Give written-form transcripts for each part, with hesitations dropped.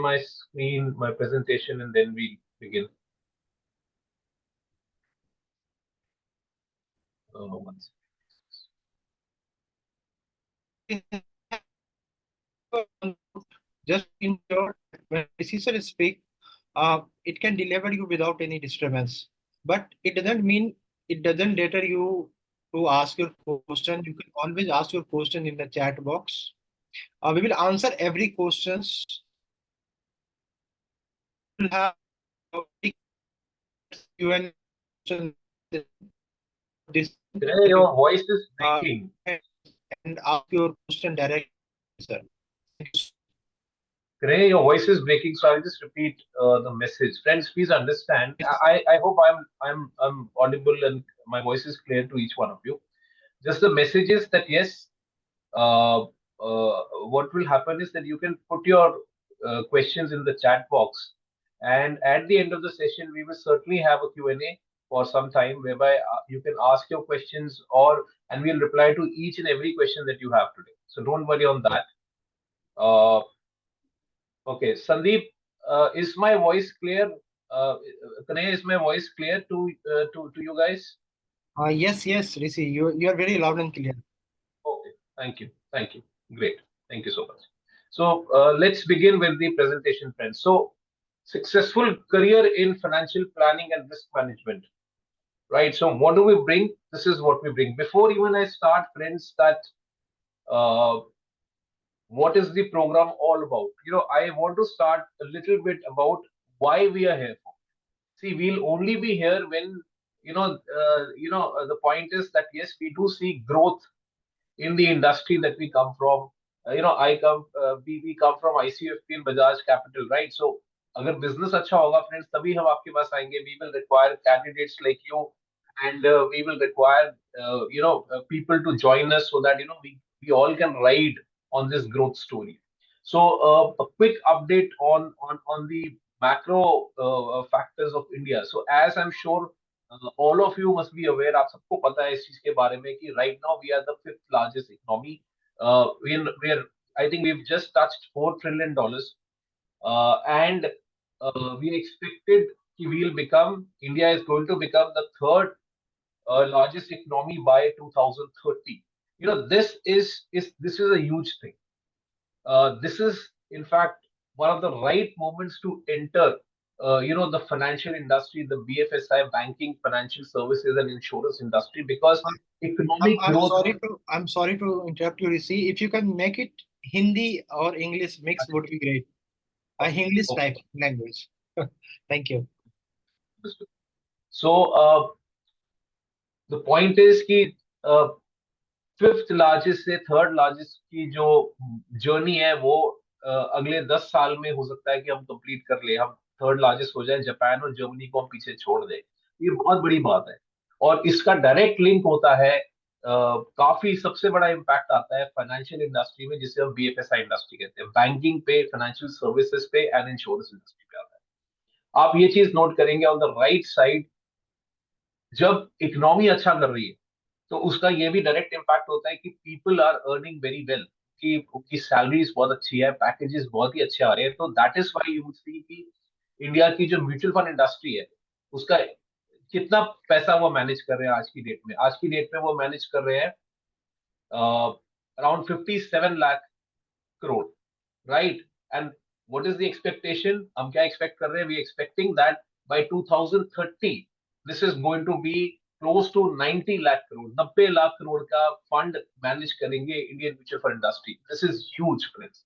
my screen, my presentation, and then we begin. One Just ensure that when decision speak, it can deliver you without any disturbance. But it doesn't deter you to ask your question. You can always ask your question in the chat box. We will answer every questions. We'll have Q&A question this Gray, your voice is uh, breaking. and ask your question directly, sir. Thank you. Gray, your voice is breaking, so I'll just repeat the message. Friends, please understand. I hope I'm audible and my voice is clear to each one of you. Just the message is that yes, uh, what will happen is that you can put your questions in the chat box, and at the end of the session, we will certainly have a Q&A for some time, whereby you can ask your questions, and we'll reply to each and every question that you have today. So don't worry on that. Uh, okay, Sandeep, is my voice clear? Kanaya, is my voice clear to you guys? Yes, Rishi, you are very loud and clear. Okay, thank you, great, thank you so much. So let's begin with the presentation, friends. So successful career in financial planning and risk management, right? So what do we bring? This is what we bring. Before even I start, friends, that uh, what is the program all about? I want to start a little bit about why we are here for. See, we'll only be here when the point is that yes, we do see growth in the industry that we come from. We come from ICFP and Bajaj Capital, right? So अगर business अच्छा होगा friends, तभी हम आपके पास आएंगे. We will require candidates like you, and we will require people to join us so that we all can ride on this growth story. So a quick update on the macro factors of India. So as I'm sure all of you must be aware, आप सबको पता है इस चीज के बारे में कि right now we are the fifth largest economy. We're I think we've just touched $4 trillion, and we expected India is going to become the third largest economy by 2030. This is a huge thing. This is, in fact, one of the right moments to enter, the financial industry, the BFSI, banking, financial services, and insurance industry, because I'm, economic growth. I'm sorry to interrupt you, Rishi. If you can make it Hindi or English mix would be great. Okay, English okay. type language. Thank you. So the point is कि fifth largest से third largest की जो journey है वो अगले 10 साल में हो सकता है कि हम कंप्लीट कर ले, हम थर्ड लार्जेस्ट हो जाए, जापान और जर्मनी को हम पीछे छोड़ दें. ये बहुत बड़ी बात है, और इसका डायरेक्ट लिंक होता है, काफी सबसे बड़ा इम्पैक्ट आता है फाइनेंशियल इंडस्ट्री में, जिसे हम बीएफएसआई इंडस्ट्री कहते हैं, बैंकिंग पे, फाइनेंशियल सर्विसेज पे एंड इंश्योरेंस इंडस्ट्री पे आता है. आप ये चीज नोट करेंगे ऑन द राइट साइड, जब इकोनॉमी अच्छा कर रही है तो उसका ये भी डायरेक्ट इम्पैक्ट होता है कि people are earning very well, कि उनकी सैलरीज बहुत अच्छी है, पैकेजेस बहुत ही अच्छे आ रहे हैं. तो that is why you see कि इंडिया की जो म्यूचुअल फंड इंडस्ट्री है उसका कितना पैसा वो मैनेज कर रहे हैं आज की डेट में वो मैनेज कर रहे हैं around 57 lakh crore, right. And what is the expectation, हम क्या एक्सपेक्ट कर रहे हैं? We expecting that by 2030 this is going to be close to 90 lakh crore, 90 lakh crore का फंड मैनेज करेंगे Indian mutual fund industry. This is huge friends.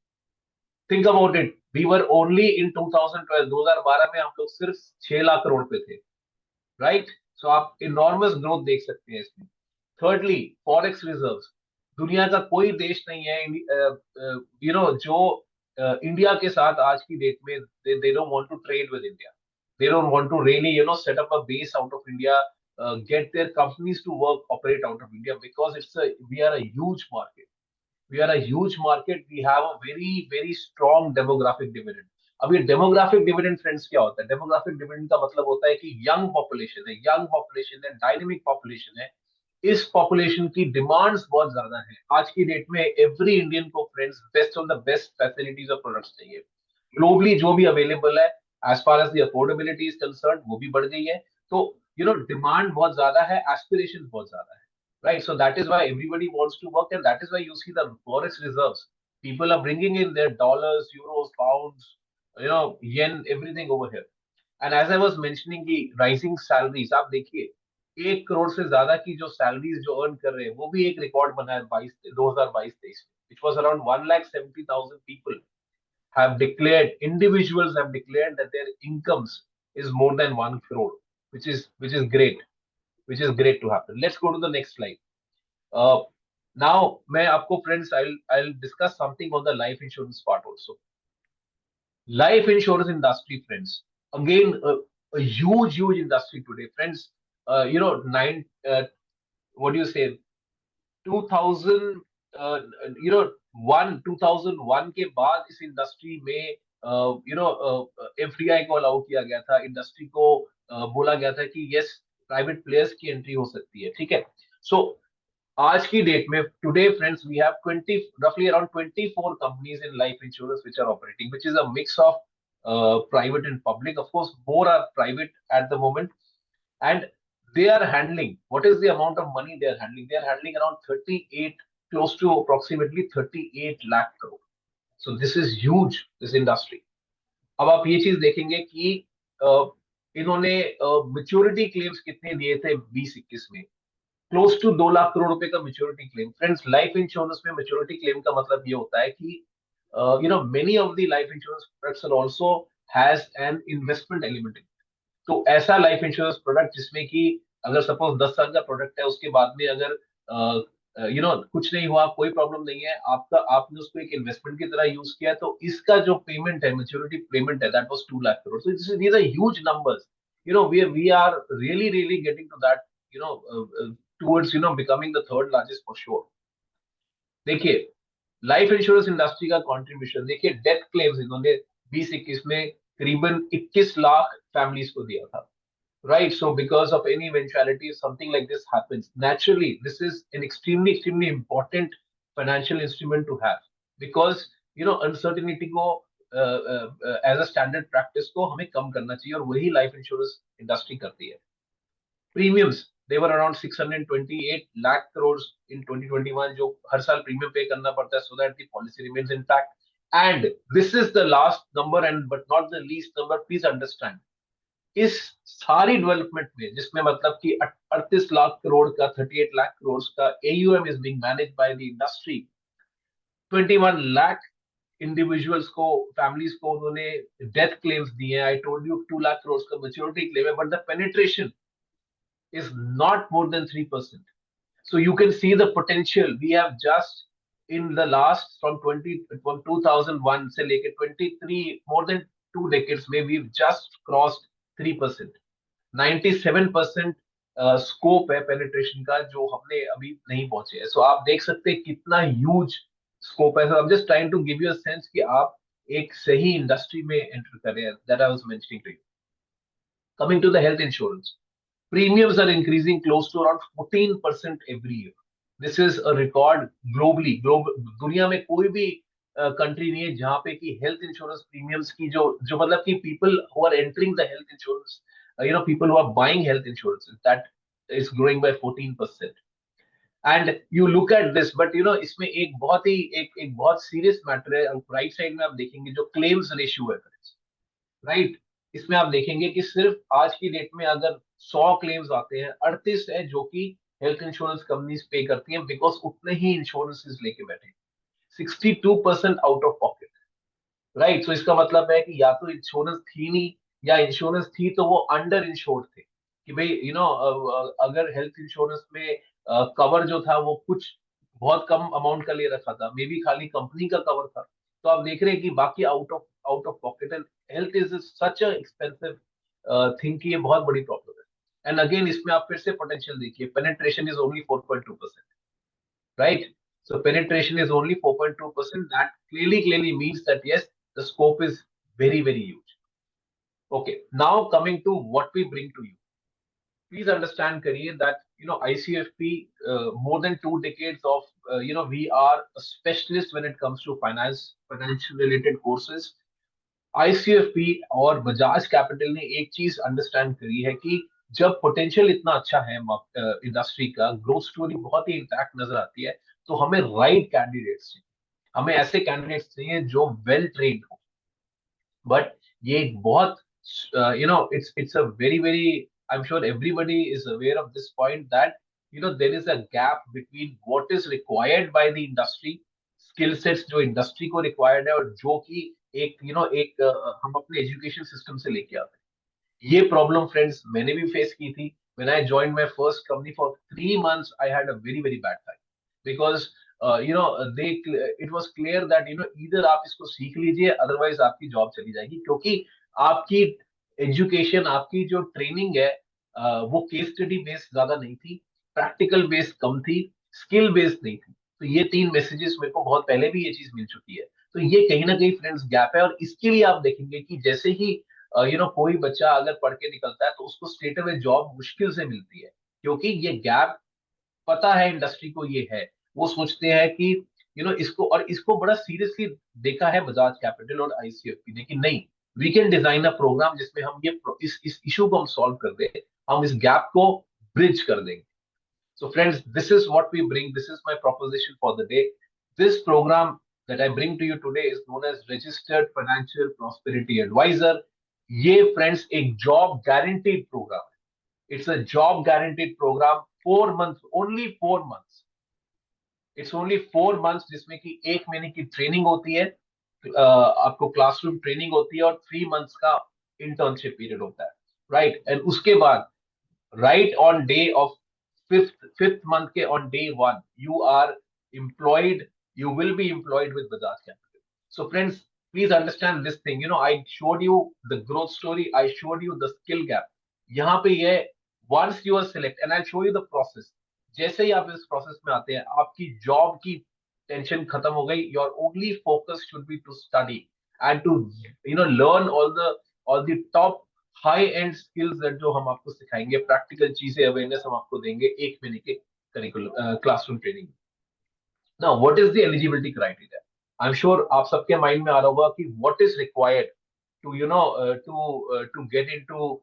Think about it, we were only in 2012, 2012 में हम लोग सिर्फ 6 लाख करोड़ पे थे, राइट. सो आप इनॉर्मस ग्रोथ देख सकते हैं इसमें. Thirdly, forex reserves. दुनिया का कोई देश नहीं है जो इंडिया के साथ आज की डेट में they don't want to trade with India. They don't want to really, set up a base out of India, get their companies to operate out of India, because we are a huge market. We are a huge market. We have a very, very strong demographic dividend. अब ये demographic dividend friends क्या होता है? Demographic dividend का मतलब होता है कि यंग पॉपुलेशन है, डायनेमिक पॉपुलेशन है. इस पॉपुलेशन की डिमांड्स बहुत ज्यादा है. आज की डेट में एवरी इंडियन को friends best of the best facilities और प्रोडक्ट्स चाहिए. ग्लोबली जो भी अवेलेबल है, as far as the affordability is concern, वो भी बढ़ गई है। तो डिमांड बहुत ज्यादा है, एस्पिरेशन बहुत ज्यादा है, right? So that is why everybody wants to work, and that is why you see the forex reserves. People are bringing in their dollars, euros, pounds, yen, everything over here. And as I was mentioning की rising salaries, आप देखिए 1 करोड़ से ज्यादा की जो salaries जो earn कर रहे हैं, वो भी एक रिकॉर्ड बना है 2022-23 में, which was around 1,70,000 people have declared, individuals have declared that their incomes is more than 1 crore, which is great, which is great to happen. Let's go to the next slide. uh, Now मैं आपको friends, I'll discuss something on the life insurance part also. Life insurance industry, friends, again a huge industry today, friends. Nine what do you say, 2000 uh, you know 2001 के बाद इस industry में FDI को allow किया गया था, industry को बोला गया था कि यस, प्राइवेट प्लेयर्स की एंट्री हो सकती है, ठीक है। सो आज की डेट में, today friends, we have 20, roughly around 24 companies in life insurance which are operating, which is a mix of private and public. Of course, more are private at the moment, and they are handling, what is the amount of money they are handling? They are handling around 38, close to approximately 38 lakh crore. So this is huge, this industry. अब आप ये चीज देखेंगे कि अ, इन्होंने maturity claims कितने दिए थे 2021 में, क्लोज टू 2 लाख करोड़ रुपए का maturity claim. Friends, life insurance में मेच्योरिटी क्लेम का मतलब ये होता है कि many of the life insurance products are also has an investment element. तो ऐसा लाइफ इंश्योरेंस प्रोडक्ट जिसमें कि अगर सपोज 10 साल का प्रोडक्ट है, उसके बाद में अगर कुछ नहीं हुआ, कोई प्रॉब्लम नहीं है आपका, आपने उसको एक इन्वेस्टमेंट की तरह यूज किया, तो इसका जो पेमेंट है, मेच्योरिटी पेमेंट है, that was 2 lakh crore. So these are huge numbers. We are really getting to that, you know towards becoming the third largest for sure. देखिए, लाइफ इंश्योरेंस इंडस्ट्री का कंट्रीब्यूशन देखिए, डेथ क्लेम्स इन्होंने 2021 में करीबन 21 lakh families को दिया था, right? So because of any eventuality, something like this happens, naturally this is an extremely important financial instrument to have, because uncertainty को as a standard practice को हमें कम करना चाहिए, और वही लाइफ इंश्योरेंस इंडस्ट्री करती है। Premiums, they were around 628 lakh crores in 2021, जो हर साल प्रीमियम पे करना पड़ता है, so that the policy remains intact. And this is the last number, and but not the least number, please understand, इस सारी डेवलपमेंट में, जिसमें मतलब कि 38 लाख करोड़ का, 38 लाख करोड़ का AUM is being managed by the industry, 21 lakh individuals को, फैमिलीज को उन्होंने डेथ क्लेम्स दिए हैं। I told you 2 lakh crore का मेच्योरिटी क्लेम है, but the penetration is not more than 3%. So you can see the potential. We have just in the last from 2001 से लेके 23, more than 2 decades में, we've just crossed 3%. 97% scope है penetration का, जो हमने अभी नहीं पहुंचे हैं। सो आप देख सकते हैं कितना ह्यूज स्कोप है। I'm just trying to give you a sense कि आप एक सही इंडस्ट्री में एंटर कर रहे हैं, that I was mentioning to you. Coming to the health insurance, premiums are increasing close to around 14% every year. This is a record globally. दुनिया में कोई भी कंट्री नहीं है जहां पे कि हेल्थ इंश्योरेंस प्रीमियम्स की जो जो मतलब कि people who are entering the health insurance, people who are buying health insurance, that is growing by 14%। And you look at this, but इसमें एक बहुत ही एक बहुत सीरियस मैटर है। राइट साइड में आप देखेंगे जो क्लेम्स रेशियो है, राइट, इसमें आप देखेंगे कि सिर्फ आज की डेट में अगर 100 क्लेम्स आते हैं, 38 है जो कि हेल्थ इंश्योरेंस कंपनीज पे करती हैं, बिकॉज उतने ही इंश्योरेंसेस लेके बैठे, 62% आउट ऑफ पॉकेट, राइट। सो इसका मतलब है कि या तो इंश्योरेंस थी नहीं, या इंश्योरेंस थी तो वो अंडर इंश्योर्ड थे, कि भाई अगर हेल्थ इंश्योरेंस में कवर जो था वो कुछ बहुत कम अमाउंट का ले रखा था, मे बी खाली कंपनी का कवर था, तो आप देख रहे हैं कि बाकी out of pocket. And health is such a expensive thing कि ये बहुत बड़ी प्रॉब्लम है। एंड अगेन इसमें आप फिर से पोटेंशियल देखिए, penetration is only 4.2%, right? So penetration is only 4.2%. That clearly means that yes, the scope is very huge. Okay, now coming to what we bring to you. Please understand, Kareer, that ICFP, more than 2 decades of we are a specialist when it comes to financial related courses. आईसीएफपी और Bajaj capital ने एक चीज understand करी है कि जब potential इतना अच्छा है इंडस्ट्री का, ग्रोथ स्टोरी बहुत ही इंटैक्ट नजर आती है, तो हमें राइट कैंडिडेट्स चाहिए। हमें ऐसे कैंडिडेट्स चाहिए जो वेल ट्रेन्ड हो। बट ये एक बहुत it's a very I'm sure everybody is aware of this point that there is a gap between what is required by the industry, skill sets जो इंडस्ट्री को रिक्वायर्ड है, और जो कि एक हम अपने एजुकेशन सिस्टम से लेके आते हैं। ये प्रॉब्लम फ्रेंड्स मैंने भी फेस की थी। when I joined my first company, for 3 months I had a very bad time because they it was clear that either आप इसको सीख लीजिए, अदरवाइज आपकी जॉब चली जाएगी, क्योंकि आपकी एजुकेशन, आपकी जो ट्रेनिंग है वो केस स्टडी बेस्ड ज्यादा नहीं थी, प्रैक्टिकल बेस्ड कम थी, स्किल बेस्ड नहीं थी। तो ये 3 मैसेजेस मेरे को बहुत पहले भी ये चीज मिल चुकी है। तो ये कहीं ना कहीं फ्रेंड्स गैप है, और इसके लिए आप देखेंगे कि जैसे ही कोई बच्चा अगर पढ़ के निकलता है तो उसको स्ट्रेट अवे जॉब मुश्किल से मिलती है, क्योंकि ये गैप पता है इंडस्ट्री को ये है। वो सोचते हैं कि इसको बड़ा सीरियसली देखा है बजाज कैपिटल और आईसीएफपी ने कि नहीं, we can design a program जिसमें हम इस इशू को हम सॉल्व कर दे, हम इस गैप को ब्रिज कर देंगे। So friends, this is what we bring. This is my proposition for the day. This program that I bring to you today is known as Registered Financial Prosperity Advisor. ये friends एक job guaranteed program है। It's a job guaranteed program, 4 months, only 4 months. It's only 4 months जिसमें कि 1 महीने की training होती है, आपको क्लासरूम ट्रेनिंग होती है, और 3 मंथ्स का इंटर्नशिप पीरियड होता है, राइट। एंड उसके बाद right on day of fifth month ke on day one, you are employed, you will be employed with Bajaj Capital. So friends, please understand this thing. I showed you the growth story, I showed you the skill gap. यहाँ पे ये once you are select and I'll show you the process. जैसे ही आप इस process में आते हैं, आपकी जॉब की टेंशन खत्म हो गई। Your only focus should be to study and to learn all the top high end skills that जो हम आपको सिखाएंगे, प्रैक्टिकल चीजें, अवेयरनेस हम आपको देंगे 1 महीने के curriculum classroom training. Now what is the eligibility criteria? I am sure आप सबके माइंड में आ रहा होगा कि what is required to to get into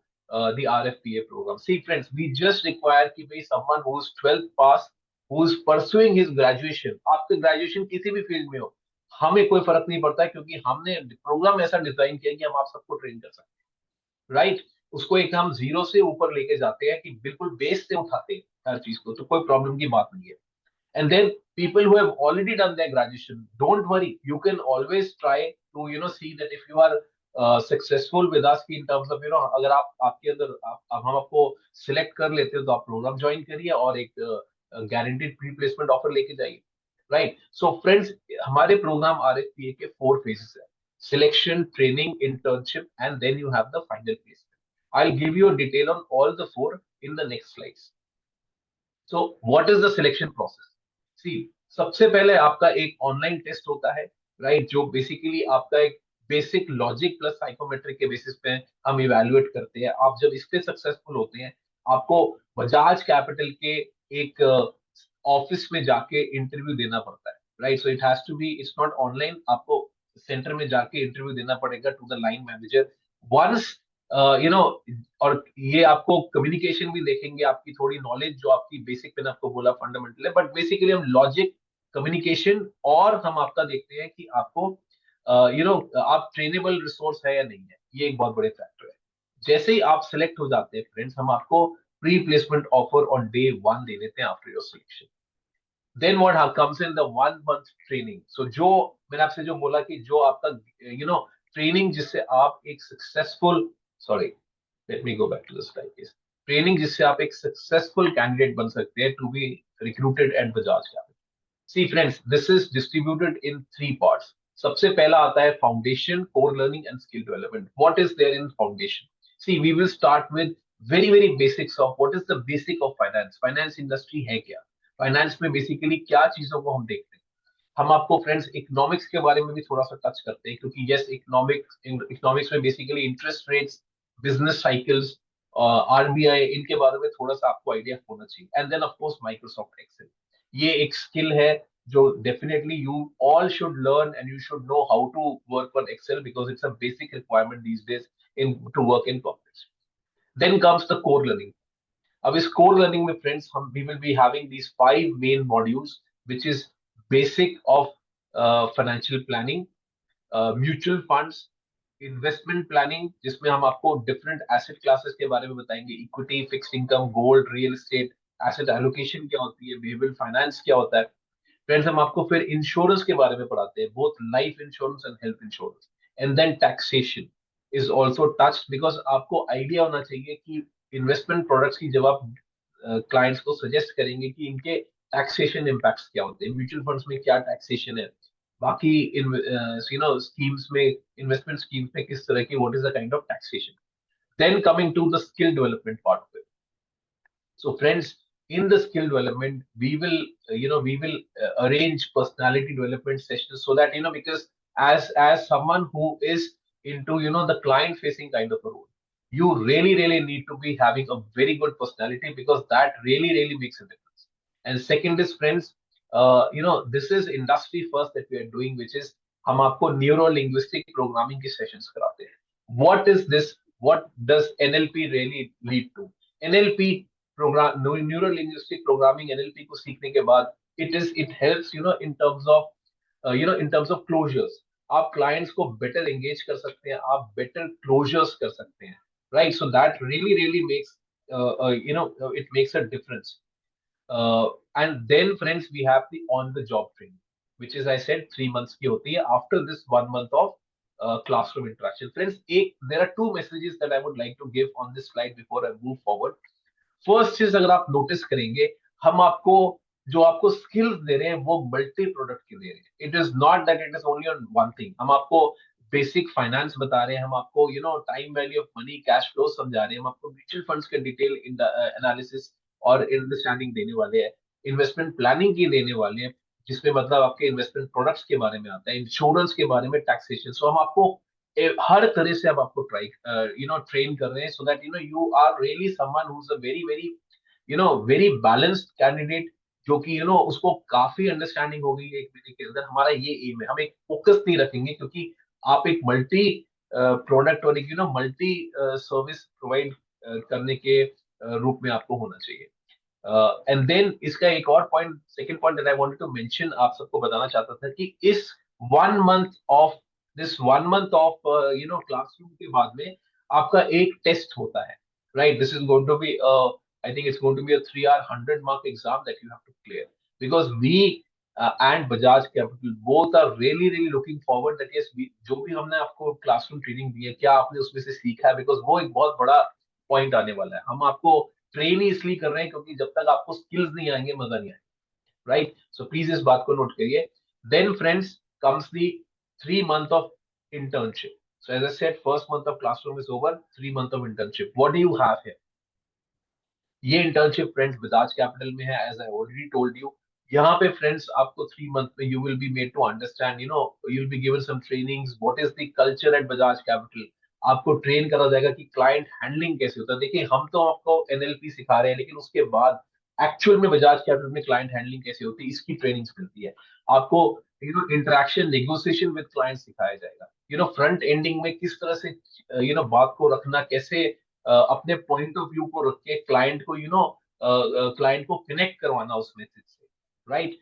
the RFPA program. See friends, we just require कि भाई someone who's 12th pass, who's pursuing his graduation, आपके graduation किसी भी फील्ड में हो, हमें कोई फर्क नहीं पड़ता है, क्योंकि हमने प्रोग्राम ऐसा डिजाइन किया कि हम आप सबको ट्रेन कर सकते हैं, राइट। उसको एक हम जीरो से ऊपर लेके जाते हैं कि बिल्कुल बेस से उठाते हैं हर चीज को, तो कोई प्रॉब्लम की बात नहीं है। And then people who have already done their graduation, don't worry, you can always try to see that if you are successful with us in terms of अगर आप आपके अंदर हम आपको सिलेक्ट कर लेते हो तो आप प्रोग्राम ज्वाइन करिए और एक गारंटीड प्री प्लेसमेंट ऑफर लेके जाइए, राइट। सो फ्रेंड्स, हमारे प्रोग्राम आरएफपीए के 4 phases है: selection, training, internship, and then you have the final placement. I give you a detail on all the 4 in the next slides. So what is the selection process? सी, सबसे पहले आपका एक online test होता है, right, जो basically आपका एक basic logic plus psychometric के बेसिस पे हम इवेलुएट करते हैं। आप जब इस पे सक्सेसफुल होते हैं, आपको बजाज कैपिटल के एक ऑफिस में जाके इंटरव्यू देना पड़ता है, right. So it has to be, it's not online, आपको सेंटर में जाके इंटरव्यू देना पड़ेगा to the line manager once you know और ये आपको कम्युनिकेशन भी देखेंगे, आपकी थोड़ी नॉलेज जो आपकी बेसिक मैंने आपको बोला फंडामेंटल है, बट बेसिकली हम लॉजिक, कम्युनिकेशन, और हम आपका देखते हैं कि आपको आप ट्रेनेबल रिसोर्स है या नहीं है। ये एक बहुत बड़े फैक्टर है। जैसे ही आप सिलेक्ट हो जाते हैं फ्रेंड्स, हम आपको pre placement offer on day 1 दे देते हैं after your selection. Then what comes in the 1 month training. So जो मैंने आपसे जो बोला कि जो आपका ट्रेनिंग जिससे आप एक successful, sorry, let me go back to the slide please, training जिससे आप एक सक्सेसफुल कैंडिडेट बन सकते हैं to be recruited at Bajaj Capital. See friends, this is distributed in 3 parts. सबसे पहला आता है foundation, core learning and skill development. What is there in foundation? See, we will start with very basics of what is the basic of finance. Finance industry है क्या, finance में basically क्या चीजों को हम देखते हैं। हम आपको फ्रेंड्स इकोनॉमिक्स के बारे में भी थोड़ा सा टच करते हैं, क्योंकि यस, इकोनॉमिक्स में basically interest rates, business cycles, RBI, इनके बारे में थोड़ा सा आपको आइडिया होना चाहिए। And then of course Microsoft Excel, ये एक स्किल है जो definitely you all should learn and you should know how to work on Excel because it's a basic requirement these days in to work in corporates. Then comes the core learning. अब इस core learning में friends हम we will be having these 5 main modules which is basic of financial planning, mutual funds, investment planning जिसमें हम आपको different asset classes के बारे में बताएंगे, equity, fixed income, gold, real estate, asset allocation क्या होती है, बिहेवियरल फाइनेंस क्या होता है। फ्रेंड्स हम आपको फिर इंश्योरेंस के बारे में पढ़ाते हैं, both life insurance and health insurance. And then taxation is also touched because आपको आइडिया होना चाहिए कि इन्वेस्टमेंट प्रोडक्ट्स की जब आप क्लाइंट्स को सजेस्ट करेंगे कि इनके टैक्सेशन इम्पैक्ट्स क्या होते हैं, म्यूचुअल फंड्स में क्या टैक्सेशन है, बाकी स्कीम्स में, इन्वेस्टमेंट स्कीम्स में किस तरह की, what is the kind of taxation. Then coming to the skill development part of it. So friends, in the skill development, we will arrange personality development sessions so that because as someone who is into the client facing kind of a role, you really need to be having a very good personality because that really makes a difference. And second is friends, this is industry first that we are doing, which is हम आपको neuro linguistic programming की sessions कराते हैं। What is this, what does NLP really lead to? NLP program, neuro linguistic programming, NLP को सीखने के बाद it helps in terms of closures. आप क्लाइंट्स को बेटर एंगेज कर सकते हैं, आप बेटर क्लोजर्स कर सकते हैं, right? So that really makes it makes a difference. And then, friends, we have the on-the-job training, which is, I said, 3 months की होती है. After this 1 month of classroom interaction, friends, there are two messages that I would like to give on this slide before I move forward. First चीज अगर आप notice करेंगे, हम आपको जो आपको स्किल्स दे रहे हैं वो मल्टी प्रोडक्ट के दे रहे हैं। It is not that it is only on one thing. हम आपको बेसिक फाइनेंस बता रहे हैं, हम आपको time value of money, cash flow समझा रहे हैं, हम आपको म्यूचुअल फंड्स के डिटेल एनालिसिस और अंडरस्टैंडिंग देने वाले हैं, इन्वेस्टमेंट प्लानिंग की देने वाले हैं जिसमें मतलब आपके इन्वेस्टमेंट प्रोडक्ट्स के बारे में आता है, इंश्योरेंस के बारे में, टैक्सेशन। सो हम आपको हर तरह से अब आपको ट्रेन कर रहे हैं so that you are really someone who is a very very balanced candidate, जो कि उसको काफी अंडरस्टैंडिंग हो गई है 1 महीने के अंदर। हमारा ये एम है, हम एक फोकस नहीं रखेंगे क्योंकि आप एक मल्टी प्रोडक्ट और एक मल्टी सर्विस प्रोवाइड करने के रूप में आपको होना चाहिए। एंड देन इसका एक और point, second point that I wanted to mention, आप सबको बताना चाहता था कि इस 1 month ऑफ क्लासरूम के बाद में आपका एक टेस्ट होता है, right? This is going to be I think it's going to be a 3 hour 100 mark exam that you have to clear because we and Bajaj Capital both are really looking forward that yes, जो भी हमने आपको classroom training दी है, क्या आपने उसमें से सीखा है, बिकॉज वो एक बहुत बड़ा पॉइंट आने वाला है। हम आपको ट्रेन ही इसलिए कर रहे हैं क्योंकि जब तक आपको स्किल्स नहीं आएंगे मजा नहीं आएगा, राइट? सो प्लीज इस बात को नोट करिए। Then friends comes the 3 month of internship. So as I said, first month of classroom is over, 3 month of internship. What do you have here? ये इंटर्नशिप फ्रेंड्स बजाज कैपिटल में है, as I already told you. यहाँ पे friends आपको 3 month में you will be made to understand, you will be given some trainings, what is the culture at Bajaj Capital. आपको train करा जाएगा कि क्लाइंट हैंडलिंग कैसे होता है। देखिए हम तो आपको एनएलपी सिखा रहे हैं, लेकिन उसके बाद एक्चुअल में बजाज कैपिटल में क्लाइंट हैंडलिंग कैसे होती है इसकी ट्रेनिंग्स मिलती है आपको। इंटरेक्शन, नेगोशिएशन विद क्लाइंट सिखाया जाएगा। फ्रंट एंडिंग में किस तरह से बात को रखना, कैसे अपने पॉइंट ऑफ व्यू को रख के क्लाइंट को क्लाइंट को कनेक्ट करवाना उस मैसेज से, right?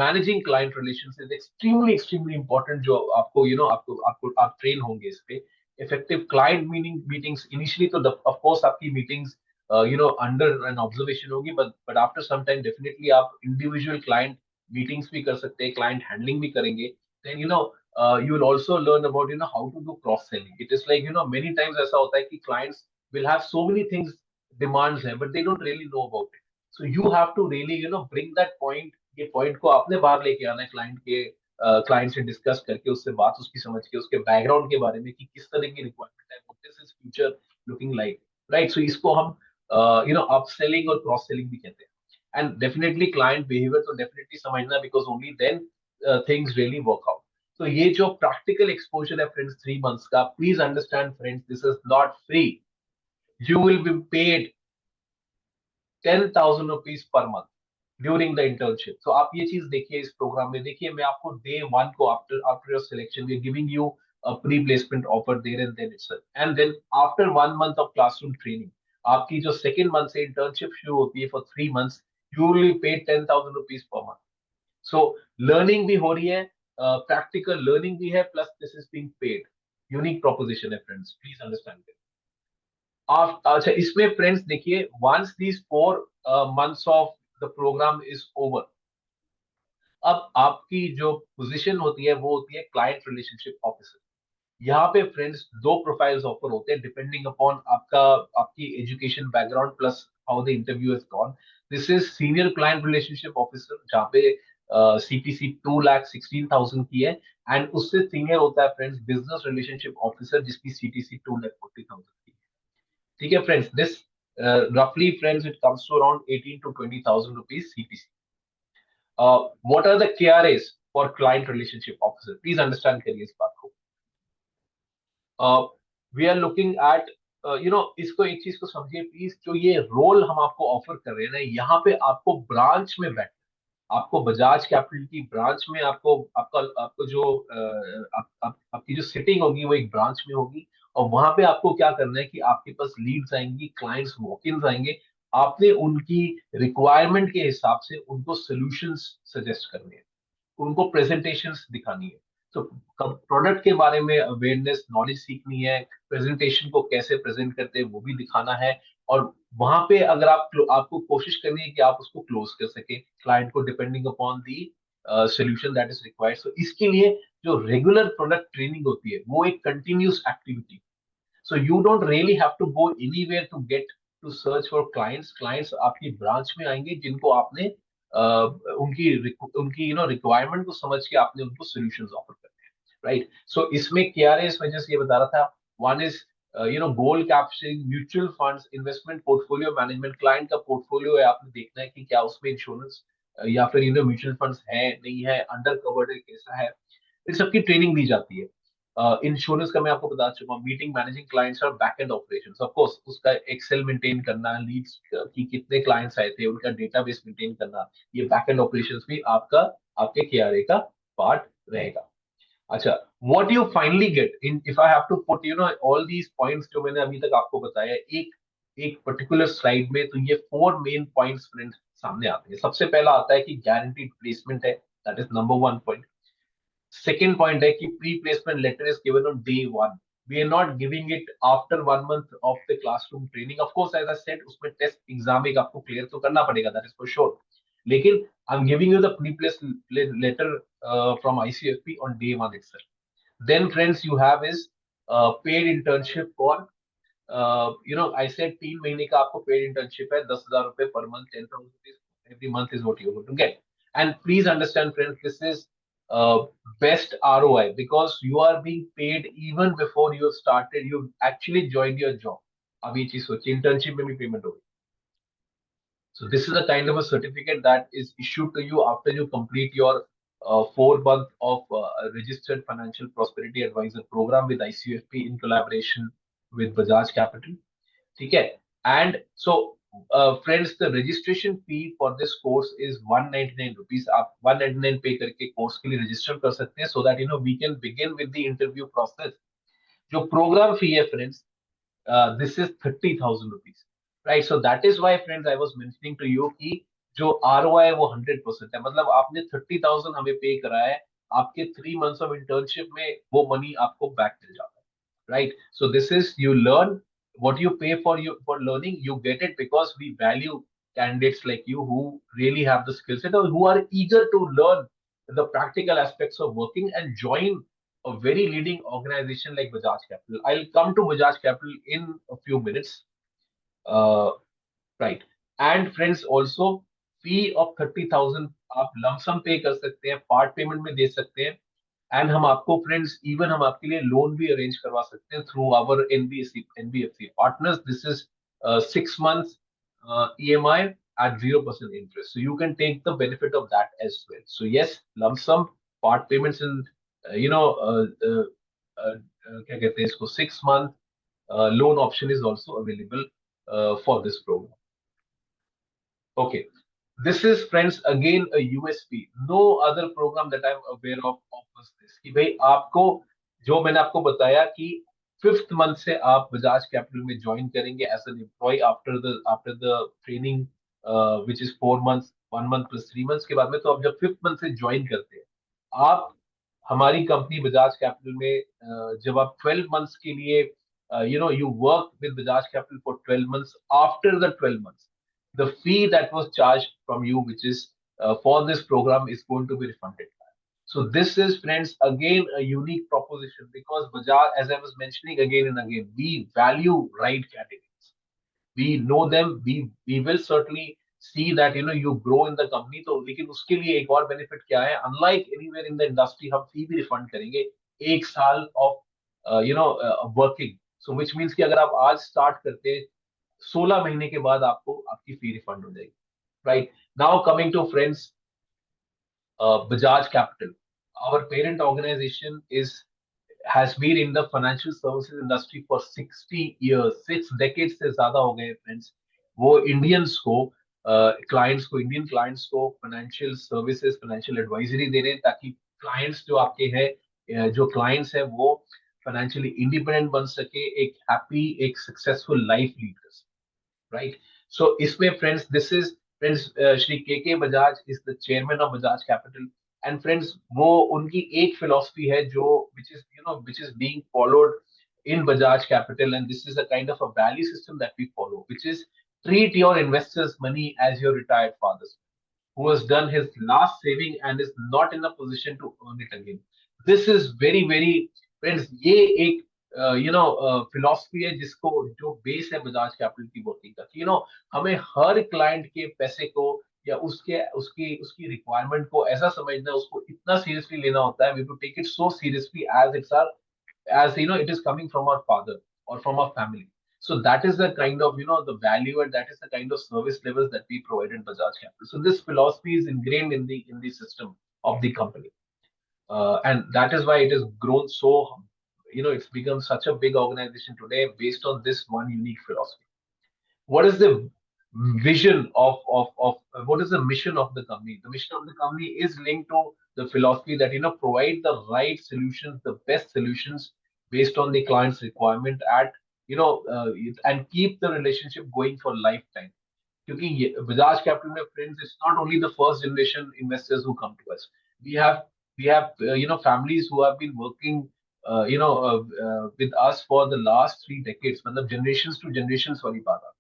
Managing client relation is extremely important, जो आपको आपको आपको आप ट्रेन होंगे इस पे। इफेक्टिव क्लाइंट मीटिंग्स, इनिशियली तो ऑफ कोर्स आपकी मीटिंग्स अंडर एन ऑब्जर्वेशन होगी, but after some time definitely आप इंडिविजुअल क्लाइंट मीटिंग्स भी कर सकते हैं, क्लाइंट हैंडलिंग भी करेंगे। Then you will also learn about how to do cross selling. It is like many times ऐसा होता है कि clients will have so many things, demands हैं, but they don't really know about it. So you have to really bring that point, ये point को आपने बाहर लेके आना है क्लाइंट के, क्लाइंट से डिस्कस करके, उससे बात उसकी समझ के, उसके बैकग्राउंड के बारे में कि किस तरह की रिक्वायरमेंट है, what is his future looking like, right? So इसको हम अप सेलिंग और क्रॉस सेलिंग भी कहते हैं। एंड डेफिनेटली क्लाइंट बिहेवियर तो डेफिनेटली समझना, because only then things really work out. तो ये जो प्रैक्टिकल एक्सपोजर है फ्रेंड्स 3 months का, please understand friends, this is not free. You will be paid 10,000 rupees per month. During the internship. तो आप ये चीज देखिए इस प्रोग्राम में। देखिए मैं आपको डे वन को after after your selection we are giving you a pre-placement offer there and then itself. And then after 1 month of classroom training, आपकी जो second month से internship शुरू होती है for 3 months, you will be paid 10,000 rupees per month. So learning भी हो रही है, practical learning भी है, plus this is being paid. Unique proposition है friends, please understand it. आप अच्छा इसमें फ्रेंड्स देखिए, once these 4 months of the program is over, अब आपकी जो पोजीशन होती है वो होती है क्लाइंट रिलेशनशिप ऑफिसर। यहाँ पे फ्रेंड्स दो प्रोफाइल्स ऑफर होते हैं डिपेंडिंग अपॉन आपका आपकी education background plus how the interview is gone. This is senior client relationship officer, जहाँ पे सीटीसी 2,16,000 की है। एंड उससे सीनियर होता है फ्रेंड्स बिजनेस रिलेशनशिप ऑफिसर, जिसकी सीटीसी 2,40,000 की है। ठीक है फ्रेंड्स, दिस रफली friends it comes to around 18 to 20,000 rupees CTC. what are the KRAs for client relationship officer? Please understand करिए इस बात को। वी आर लुकिंग एट इसको एक चीज को समझिए प्लीज, जो ये रोल हम आपको ऑफर कर रहे हैं ना, यहाँ पे आपको ब्रांच में बैठ, आपको बजाज कैपिटल की ब्रांच में आपको आपका आपको जो आपकी जो सिटिंग होगी वो एक ब्रांच में होगी। और वहां पे आपको क्या करना है कि आपके पास लीड्स आएंगी, क्लाइंट्स वॉक इन आएंगे, आपने उनकी रिक्वायरमेंट के हिसाब से उनको सोल्यूशंस सजेस्ट करने हैं, उनको प्रेजेंटेशंस दिखानी है। तो प्रोडक्ट के बारे में अवेयरनेस नॉलेज सीखनी है, प्रेजेंटेशन को कैसे प्रेजेंट करते हैं वो भी दिखाना है। और वहां पे अगर आपको कोशिश करनी है कि आप उसको क्लोज कर सके क्लाइंट को, depending upon the solution that is required. So इसके लिए जो रेगुलर प्रोडक्ट ट्रेनिंग होती है वो एक continuous activity. So you don't really have to go anywhere to get to search for clients. Clients आपकी ब्रांच में आएंगे जिनको आपने उनकी रिक्वायरमेंट को समझ के आपने उनको सॉल्यूशंस ऑफर करने हैं, राइट। सो इसमें क्या है, इस वजह से ये बता रहा था, one is goal capturing, mutual funds, investment portfolio management. Client का पोर्टफोलियो है, आपने देखना है कि क्या उसमें इंश्योरेंस या फिर म्यूचुअल फंड्स है नहीं है, अंडर कवर्ड है कैसा है, इन सबकी ट्रेनिंग दी जाती है। इंश्योरेंस का मैं आपको बता चुका हूँ। मीटिंग मैनेजिंग क्लाइंट्स और back and operations, of course उसका एक्सेल मेंटेन करना, लीड्स की कितने क्लाइंट्स आए थे उनका डेटाबेस मेंटेन करना, ये बैक एंड ऑपरेशंस भी आपका आपके केआरए का पार्ट रहेगा। अच्छा, what you finally get in, if I have to put all these points जो मैंने अभी तक आपको बताया एक एक पर्टिकुलर स्लाइड में, तो ये 4 मेन पॉइंट्स फ्रेंड्स सामने आते हैं। सबसे पहला आता है कि गारंटीड प्लेसमेंट है, that is number 1 point. Second point है कि pre placement letter is given on day one, we are not giving it after 1 month of the classroom training. Of course as I said, उसमें test exam एक आपको clear तो करना पड़ेगा, that is for sure, लेकिन I am giving you the pre place letter from ICSP on day one itself. Then friends you have is paid internship for I said 3 महीने का आपको paid internship है, 10,000 रुपए per month, 10,000 every month is what you're going to get. And please understand, friends, this is best ROI because you are being paid even before you have started. You've actually joined your job. अब ये चीज सोचिए, internship में भी payment होगी। So this is a kind of a certificate that is issued to you after you complete your 4 month of registered financial prosperity advisor program with ICFP in collaboration with Bajaj Capital. ठीक है। And so friends, the registration fee for this course is 199 rupees. आप 199 पे करके course के लिए register कर सकते हैं, so that we can begin with the interview process. जो प्रोग्राम फी है friends, this is 30,000 rupees, right. So that is why friends I was mentioning to you कि जो आरओआई है वो 100% है। मतलब आपने 30,000 हमें पे करा है, आपके 3 मंथ्स ऑफ इंटर्नशिप में वो मनी आपको बैक मिल जाता है, right? So this is, you learn what you pay for learning, you get it because we value candidates like you who really have the skill set or who are eager to learn the practical aspects of working and join a very leading organization like Bajaj Capital. I'll come to Bajaj Capital in a few minutes. uh, right, and friends also, fee of 30,000 आप lump sum पे कर सकते हैं, part payment में दे सकते हैं। And हम आपको फ्रेंड्स इवन हम आपके लिए लोन भी अरेंज करवा सकते हैं through our NBFC partners. This is 6 months EMI at 0% interest, so you can take the benefit of that as well. So yes, lump sum, part payments in क्या कहते हैं इसको, 6 month loan option is also available for this program. Okay, This is, friends, again a USP. No other program that I'm aware of offers this. कि भाई आपको, जो मैंने आपको बताया कि फिफ्थ मंथ से आप बजाज कैपिटल में ज्वाइन करेंगे as an employee after the training, which is 4 months, 1 month plus 3 months के बाद में। तो आप जब फिफ्थ मंथ से ज्वाइन करते हैं, आप हमारी कंपनी बजाज कैपिटल में, जब आप 12 मंथ्स के लिए, you work with Bajaj Capital for 12 months. After the 12 months, the fee that was charged from you, which is for this program, is going to be refunded. So this is, friends, again a unique proposition, because Bajaj, as I was mentioning again and again, we value right candidates. We know them. We will certainly see that you grow in the company. तो लेकिन उसके लिए एक और benefit क्या है, unlike anywhere in the industry, हम फी भी रिफंड करेंगे 1 साल of working. So which means कि अगर आप आज स्टार्ट करते हैं, 16 महीने के बाद आपको आपकी फी रिफंड हो जाएगी। Right now, coming to friends, Bajaj Capital, our parent organization, is has been in the financial services industry for 60 years, 6 decades से ज्यादा हो गए फ्रेंड्स। वो इंडियंस को, क्लाइंट्स को, इंडियन क्लाइंट्स को फाइनेंशियल सर्विसेज, फाइनेंशियल एडवाइजरी दे रहे हैं, ताकि क्लाइंट्स जो आपके हैं, जो क्लाइंट्स हैं, वो फाइनेंशियली इंडिपेंडेंट बन सके, एक हैप्पी, एक सक्सेसफुल लाइफ लीड कर सके। राइट, सो इसमें friends, this is friends, Shri K Bajaj is the chairman of Bajaj Capital. And friends, वो उनकी एक फिलोसफी है जो which is being followed in Bajaj Capital, and this is a kind of a value system that we follow, which is treat your investors' money as your retired father's, who has done his last saving and is not in a position to earn it again. This is very, very, friends, ये एक philosophy है, जिसको, जो base है Bajaj capital की working का, हमें हर client के पैसे को, या उसके उसकी उसकी रिक्वायरमेंट को ऐसा समझना, उसको इतना सीरियसली लेना होता है। We too take it so seriously as it's are, as it is coming from our father or from our family. So that is the kind of the value, and that is the kind of service levels that we provide in Bajaj Capital. So this philosophy is ingrained in the system of the company, and that is why it has grown so, it's become such a big organization today based on this one unique philosophy. What is the vision of what is the mission of the company? The mission of the company is linked to the philosophy that provide the right solutions, the best solutions based on the client's requirement, at and keep the relationship going for lifetime. क्योंकि Bajaj Capital में, friends, it's not only the first generation investors who come to us. We have families who have been working with us for the last 3 decades, मतलब generations to generations वाली बात है।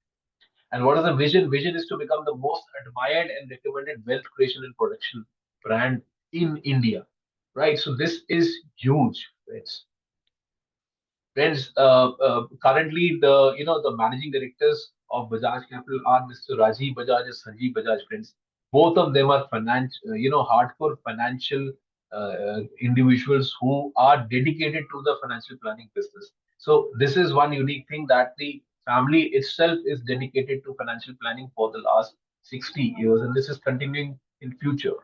And what is the vision? Vision is to become the most admired and recommended wealth creation and production brand in India. Right. So this is huge. Friends, currently the managing directors of Bajaj Capital are Mr. Rajiv Bajaj and Sanjeev Bajaj. Friends, both of them are hardcore financial individuals who are dedicated to the financial planning business. So this is one unique thing, that the family itself is dedicated to financial planning for the last 60 years, and this is continuing in future.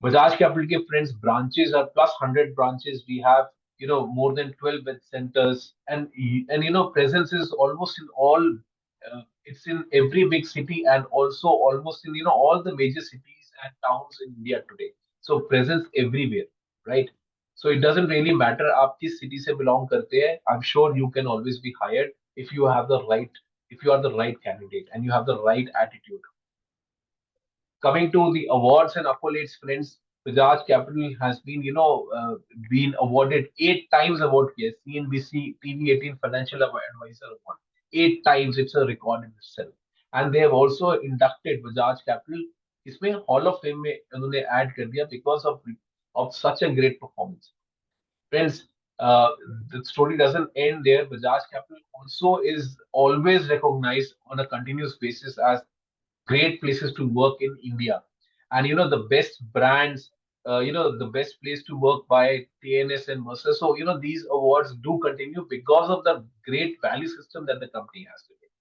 Bajaj Capital के friends branches are plus 100 branches. We have more than 12 wealth centers, and presence is almost in all. It's in every big city, and also almost in all the major cities and towns in India today. So presence everywhere, right? So it doesn't really matter आप किस city से belong करते हैं. I'm sure you can always be hired if you have the right, if you are the right candidate and you have the right attitude. Coming to the awards and accolades, friends, Bajaj Capital has been, been awarded 8 times award here, CNBC TV18 Financial Advisor Award. 8 times, it's a record in itself. And they have also inducted Bajaj Capital इसमें Hall of Fame में उन्होंने add कर दिया because of such a great performance. Friends, the story doesn't end there. Bajaj Capital also is always recognized on a continuous basis as great places to work in India. And the best brands, the best place to work by TNS and Mercer. So, these awards do continue because of the great value system that the company has today.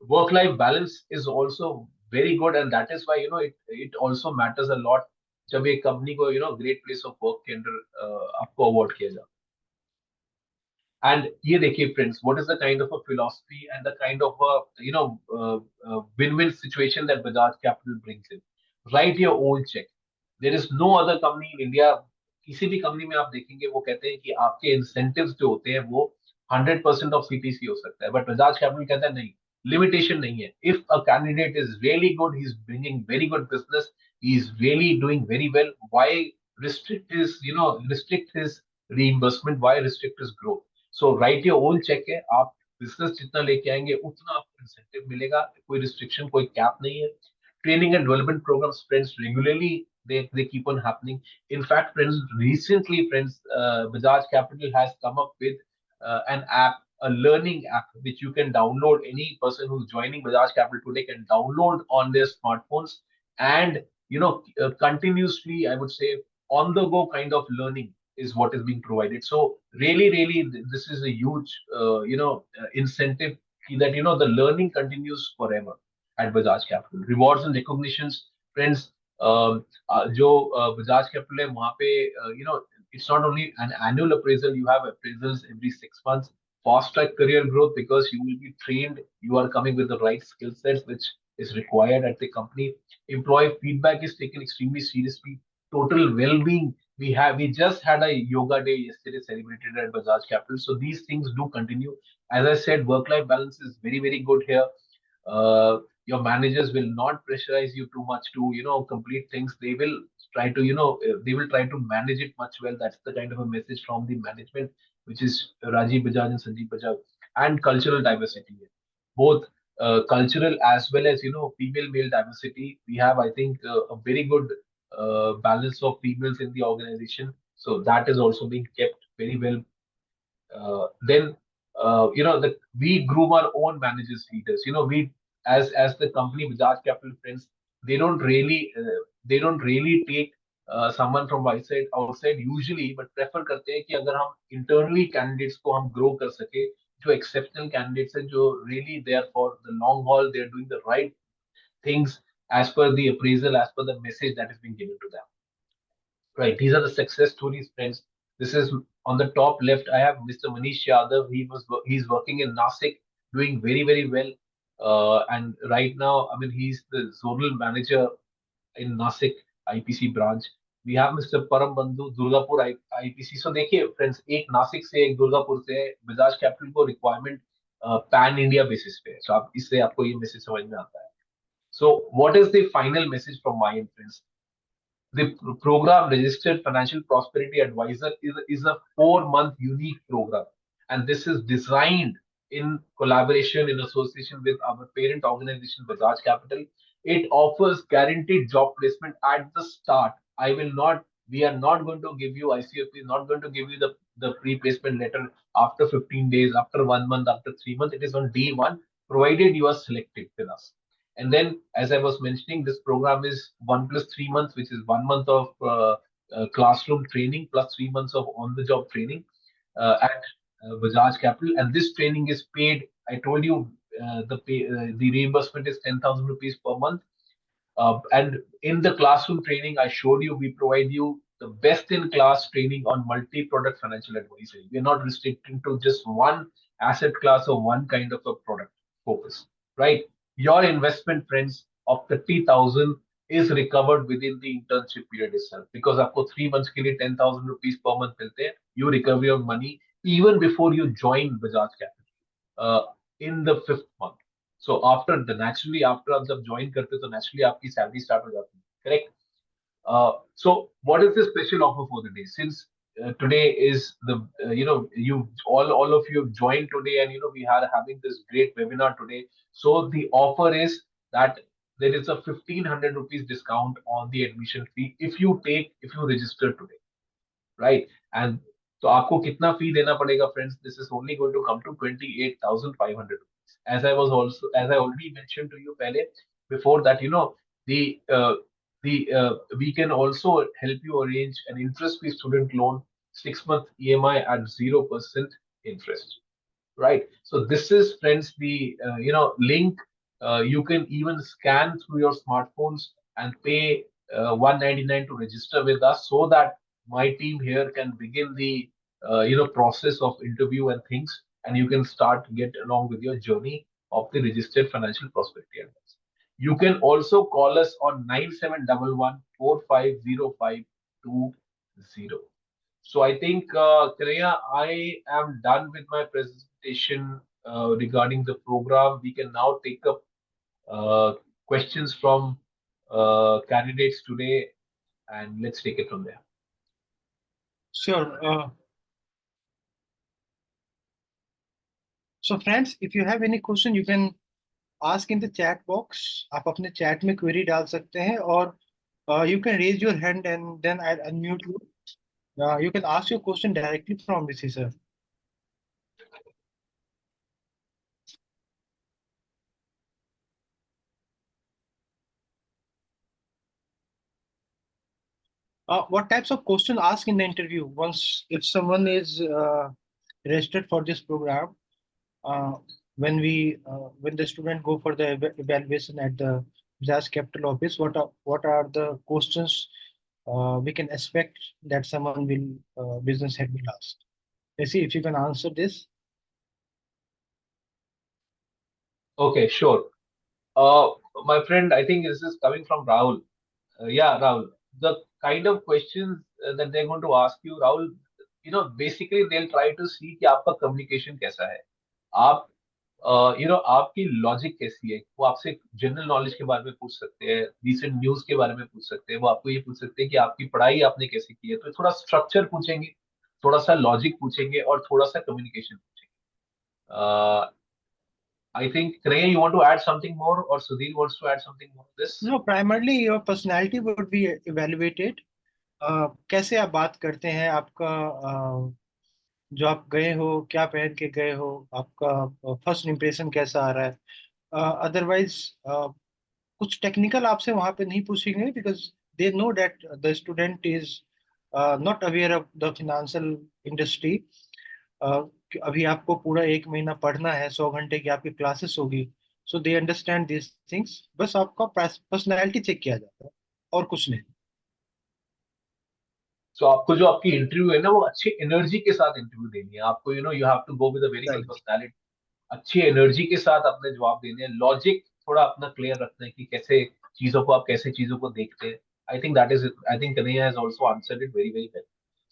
Work-life balance is also very good, and that is why, it also matters a lot जब एक company को great place of work के अंदर आपको award किया जाए. And ये देखिए friends, what is the kind of a philosophy and the kind of a win-win situation that Bajaj Capital brings in. Write your own check. There is no other company in India. किसी भी company में आप देखेंगे वो कहते हैं कि आपके इंसेंटिव्स जो होते हैं वो 100% ऑफ सीटीसी हो सकता है, बट बजाज कैपिटल कहता है नहीं, लिमिटेशन नहीं है. If a candidate is really good, he is bringing very good business, he is really doing very well, why restrict his reimbursement, why restrict his growth? So write your own cheque है. आप business जितना लेके आएंगे उतना आपको incentive मिलेगा. कोई restriction, कोई कैप नहीं है. Training and development programs friends regularly they keep on happening. In fact, friends, recently, friends, Bajaj Capital has come up with an app, a learning app, which you can download. Any person who's joining Bajaj Capital today can download on their smartphones, and continuously, I would say, on the go kind of learning is what is being provided. So really, really, this is a huge incentive that the learning continues forever at Bajaj Capital. Rewards and recognitions, friends. जो Bajaj capital है वहां पे, it's not only an annual appraisal, you have appraisals every 6 months. Fast track career growth because you will be trained, you are coming with the right skill sets which is required at the company. Employee feedback is taken extremely seriously. Total well-being, we just had a yoga day yesterday celebrated at Bajaj Capital, so these things do continue. As I said, work-life balance is very, very good here. Your managers will not pressurize you too much to complete things. They will try to they will try to manage it much well. That's the kind of a message from the management, which is Rajiv Bajaj and Sanjeev Bajaj. And cultural diversity, both cultural as well as female male diversity. We have, I think, a very good balance of females in the organization, so that is also being kept very well. Then we groom our own managers, leaders. We, as the company Bajaj Capital, friends, they don't really take someone from outside usually, but prefer करते हैं कि अगर हम internally candidates को हम grow कर सके, जो exceptional candidates हैं, जो really there for the long haul, they are doing the right things as per the appraisal, as per the message that is being given to them. Right. These are the success stories, friends. This is on the top left. I have Mr. Manish Yadav. He's working in Nasik, doing very, very well. And right now, I mean, he's the zonal manager in Nasik IPC branch. We have Mr. Param Bandhu, Durgapur IPC. So देखिए friends, एक नासिक से एक दुर्गापुर से Bajaj capital को requirement pan India basis पे है. So आप इससे आपको ये मैसेज समझ में आता है. So what is the final message from my end, friends? The program Registered Financial Prosperity Advisor is a 4-month unique program. And this is designed in collaboration, in association with our parent organization, Bajaj Capital. It offers guaranteed job placement at the start. We are not going to give you, ICFP is not going to give you the pre-placement letter after 15 days, after 1 month, after 3 months. It is on day one, provided you are selected with us. And then, as I was mentioning, this program is 1 plus 3 months, which is 1 month of classroom training plus 3 months of on-the-job training at Bajaj Capital. And this training is paid. I told you the reimbursement is 10,000 rupees per month. And in the classroom training, I showed you we provide you the best in class training on multi-product financial advisory. We are not restricting to just one asset class or one kind of a product focus, right? Your investment, friends, of 30,000 is recovered within the internship period itself, because आपको 3 months के लिए 10,000 rupees per month मिलते हैं. You recover your money even before you join Bajaj Capital in the 5th month. So after the naturally after आप जब join करते तो naturally आपकी salary start हो जाती है, correct? So what is the special offer for the day? Since today is the you all of you have joined today, and we are having this great webinar today. So the offer is that there is a 1,500 rupees discount on the admission fee if you register today, right? And तो आपको कितना fee देना पड़ेगा, friends? This is only going to come to 28,500 rupees. As I already mentioned to you पहले, before that, the we can also help you arrange an interest-free student loan, 6-month EMI at 0% interest, right? So this is, friends, the link. You can even scan through your smartphones and pay 199 to register with us, so that my team here can begin the process of interview and things, and you can start get along with your journey of the registered financial prosperity advisor. You can also call us on 9711 450520. So I think, Kanaya, I am done with my presentation regarding the program. We can now take up uh, questions from candidates today, and let's take it from there. Sure. So friends, if you have any question, you can ask in the chat box. आप अपने chat में query डाल सकते हैं, और you can raise your hand and then I'll unmute you. You can ask your question directly from VC sir. What types of question asked in the interview once if someone is registered for this program? uh, when the student go for the evaluation at the Bajaj Capital office, what are the questions we can expect that someone will business head will ask? Let's see if you can answer this. Okay, sure. Uh, my friend, I think this is coming from Rahul. Yeah, Rahul. The kind of questions that they're going to ask you, Rahul, basically they'll try to see कि आपका communication कैसा है. आप आपकी logic कैसी है. वो आपसे जनरल नॉलेज के बारे में पूछ सकते हैं, रिसेंट न्यूज के बारे में पूछ सकते हैं, वो आपको ये पूछ सकते हैं कि आपकी पढ़ाई आपने कैसे की है. तो थोड़ा स्ट्रक्चर पूछेंगे, थोड़ा सा लॉजिक पूछेंगे, और थोड़ा सा कम्युनिकेशन पूछेंगे. I think, Kanaya, you want to add something more, or Sudhir wants to add something more to this? No, primarily your personality would be evaluated. कैसे आप बात करते हैं, आपका जो आप गए हो क्या पहन के गए हो, आपका फर्स्ट इम्प्रेशन कैसा आ रहा है. अदरवाइज कुछ टेक्निकल आपसे वहां पे नहीं पूछेंगे, because they know that the student is not aware of the financial industry. अभी आपको पूरा 1 महीना पढ़ना है, 100 घंटे की आपकी क्लासेस होगी. सो दे अंडरस्टैंड दिस थिंग्स. बस आपका पर्सनैलिटी चेक किया जाता है और कुछ नहीं. So आपको जो आपकी इंटरव्यू है ना, वो अच्छी एनर्जी के साथ इंटरव्यू देनी है आपको. You have to go with a very good Right. Personality. अच्छी एनर्जी के साथ अपने जवाब देने हैं. लॉजिक थोड़ा अपना क्लियर रखना है कि कैसे चीजों को, आप कैसे चीजों को देखते हैं. I think Kanhaiya has also answered it very very well.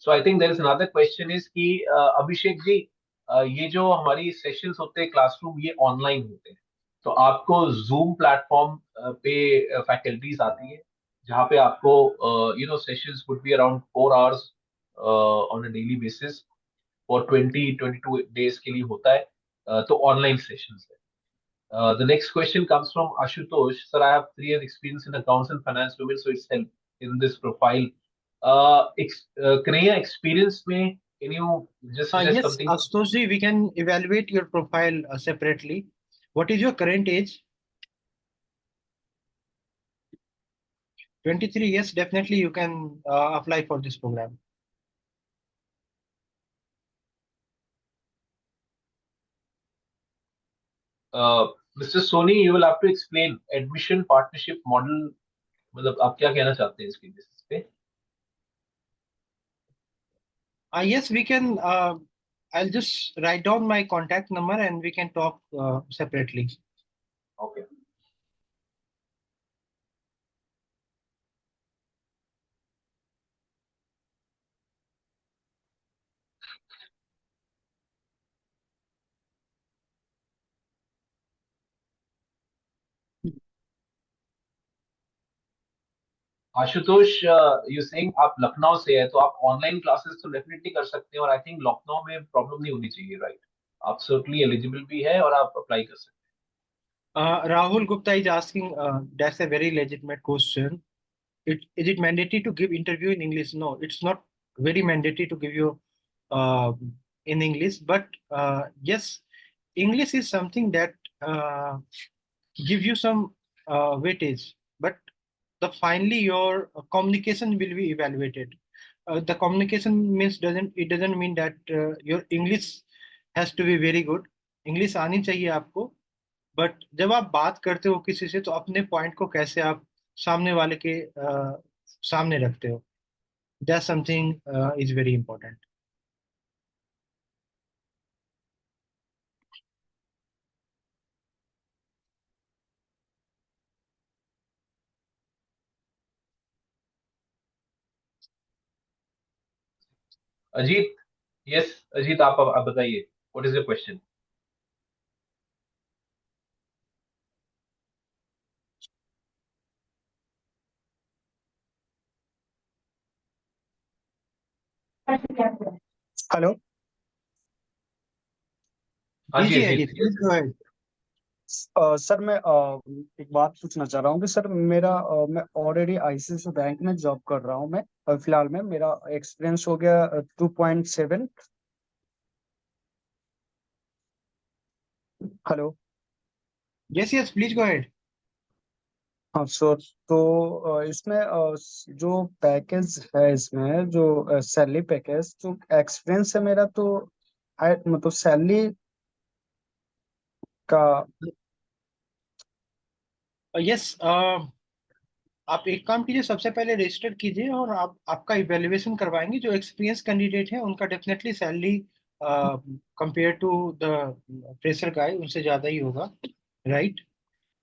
So I think there is another question is कि अभिषेक जी, ये जो हमारी सेशंस होते हैं क्लासरूम, ये ऑनलाइन होते हैं. तो आपको जूम प्लेटफॉर्म पे फैकल्टीज आती है, जहाँ पे आपको sessions would be around 4 hours on a daily basis for 22 के लिए होता है. तो ऑनलाइन सेशंस है. The next question comes from Ashutosh. Sir, I have 3 years experience in accounts and finance domain, so it's help in this profile. Kanaya, experience में, can you just suggest Yes, something? Ashutosh, we can evaluate your profile separately. What is your current age? 23. Yes, definitely you can apply for this program. Mr. Soni, you will have to explain admission partnership model. मतलब आप क्या कहना चाहते हैं इसके basis पे? Yes, we can. I'll just write down my contact number and we can talk separately. Okay. Ashutosh, you saying आप लखनऊ से है, तो आप ऑनलाइन क्लासेस तो डेफिनेटली कर सकते हैं, और आई थिंक लखनऊ में प्रॉब्लम नहीं होनी चाहिए, राइट? आप सर्टनली एलिजिबल भी है, और आप अप्लाई कर सकते Rahul Gupta is asking, that's a very legitimate question. Is it mandatory to give interview in English? No, it's not very mandatory to give you uh, in English, but yes, English is something that give you some weightage, but the finally your communication will be evaluated. The communication means doesn't mean that your English has to be very good. English आनी चाहिए आपको, but जब आप बात करते हो किसी से, तो अपने पॉइंट को कैसे आप सामने वाले के सामने रखते हो, that something is very important. Ajit, yes Ajit, आप बताइए, what is your question? Hello. हाँ जी जी जी Ajit, Ajit, please yes. Go ahead. Sir मैं एक बात पूछना चाह रहा हूँ कि सर मैं ऑलरेडी आईसीआईसी बैंक में जॉब कर रहा हूँ। मैं फिलहाल में मेरा एक्सपीरियंस हो गया 2.7। Hello. Yes yes, please go ahead. हाँ सर। तो इसमें जो पैकेज है, इसमें जो सैलरी पैकेज, जो एक्सपीरियंस है मेरा, तो मतलब सैलरी का। यस, आप एक काम कीजिए, सबसे पहले रजिस्टर कीजिए और आप आपका इवेल्युएशन करवाएंगे। जो एक्सपीरियंस कैंडिडेट है उनका definitely salary compare to the fresher guy उनसे ज़्यादा ही होगा, राइट?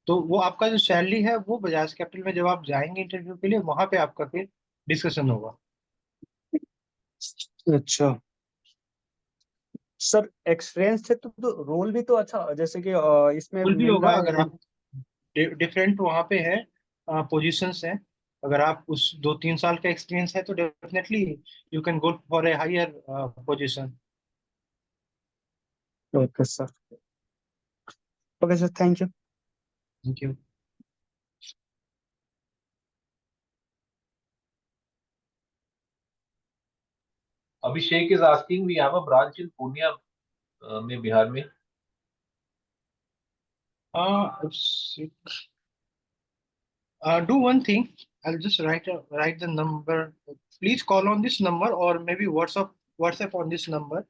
तो वो आपका जो सैलरी है वो बजाज कैपिटल में जब आप जाएंगे इंटरव्यू के लिए, वहां पे आपका फिर डिस्कशन होगा। अच्छा सर, एक्सपीरियंस है तो रोल भी तो अच्छा, जैसे कि इसमें कुल भी मिल होगा रहा अगर है। आप डिफरेंट वहाँ पे है पोजीशंस हैं। अगर आप उस 2-3 साल का एक्सपीरियंस है तो definitely you can go for a higher position. Okay sir. Okay sir, thank you. Thank you. Abhishek is asking, we have a branch in Purnia में, बिहार में। Do one thing. I'll just write the number. Please call on this number or maybe WhatsApp on this number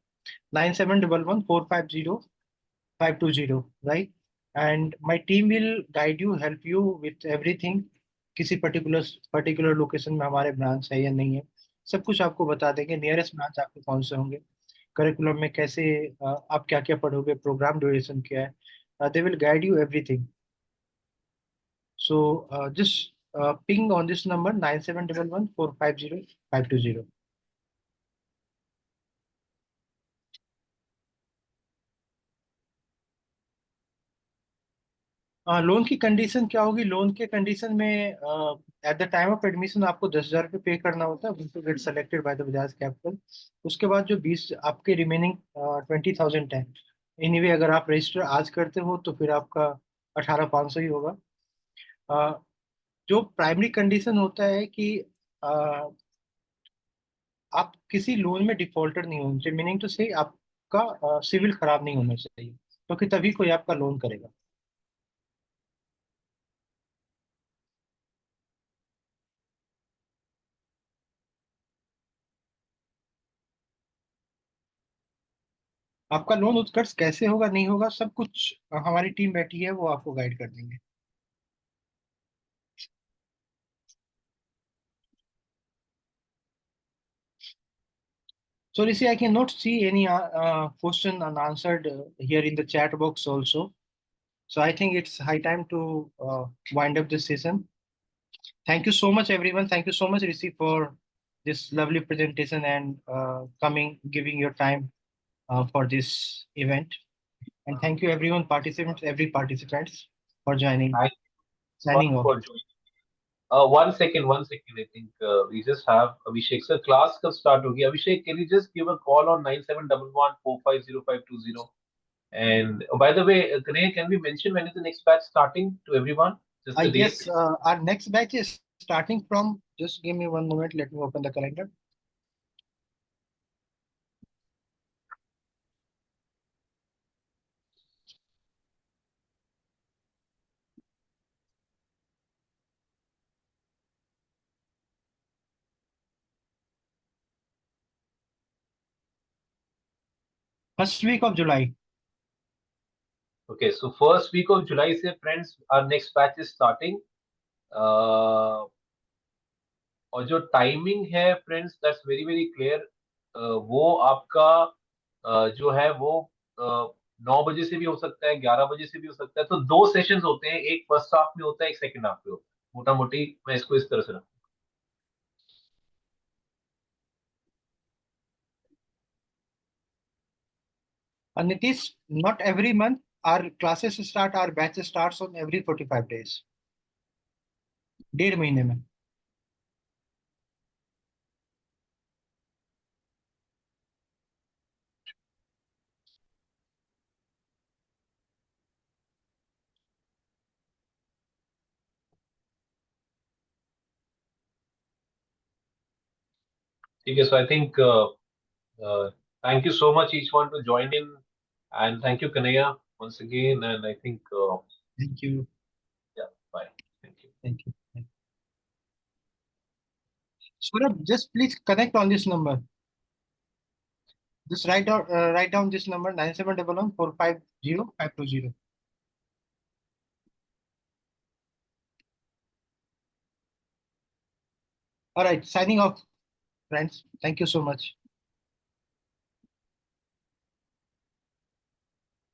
9711450520, right? And my team will guide you, help you with everything. किसी particular location में हमारे branch है या नहीं है, सब कुछ आपको बता देंगे। नियरेस्ट ब्रांच आपके कौन से होंगे, करिकुलम में कैसे आप क्या क्या पढ़ोगे, प्रोग्राम ड्यूरेशन क्या है, they will guide you everything. So just ping on this number 9711450520. Loan की कंडीशन क्या होगी? लोन के कंडीशन में at the time of admission आपको 10,000 रुपये पे करना होता है to get selected by the Bajaj Capital. उसके बाद जो 20 आपके रिमेनिंग 20,000 है। एनीवे अगर आप रजिस्टर आज करते हो तो फिर आपका 18,500 ही होगा। अ, जो प्राइमरी कंडीशन होता है कि आप किसी लोन में डिफॉल्टर नहीं होना चाहिए, मीनिंग टू से आपका सिविल खराब नहीं होना चाहिए, क्योंकि तभी कोई आपका लोन करेगा। आपका लोन उत्कर्ष कैसे होगा नहीं होगा सब कुछ हमारी टीम बैठी है, वो आपको गाइड कर देंगे। So Rishi, I cannot see any question unanswered here in the chat box also. So I think it's high time to wind up this session. Thank you so much, everyone. Thank you so much, Rishi, for this lovely presentation and giving your time for this event. And thank you, everyone, every participants for joining. Thank you Signing off. for joining. One second. I think we just have Abhishek. Sir, class कब start होगी? Abhishek, can you just give a call on 9711450520? And by the way, Kanay, can we mention when is the next batch starting to everyone? Just the date. Yes, our next batch is starting from, just give me one moment, let me open the calendar. First week of July. Okay, so first week of July से friends, our next batch is starting. Uh, और जो timing है friends, that's very very clear. वो आपका जो है वो 9 बजे से भी हो सकता है, 11 बजे से भी हो सकता है। तो दो सेशंस होते हैं, एक फर्स्ट हाफ में होता है, एक सेकंड हाफ में होता है। मोटा मोटी मैं इसको इस तरह से रखूँ। Nitish, not every month. Our classes start, our batch starts on every 45 days. 1.5 महीने में. ठीक है, so I think thank you so much each one to join in, and thank you Kanaya once again, and I think Thank you. yeah, bye. Thank you. Thank you. Surabh, just please connect on this number. Just write down this number 9711 450 520. All right, signing off, friends. Thank you so much.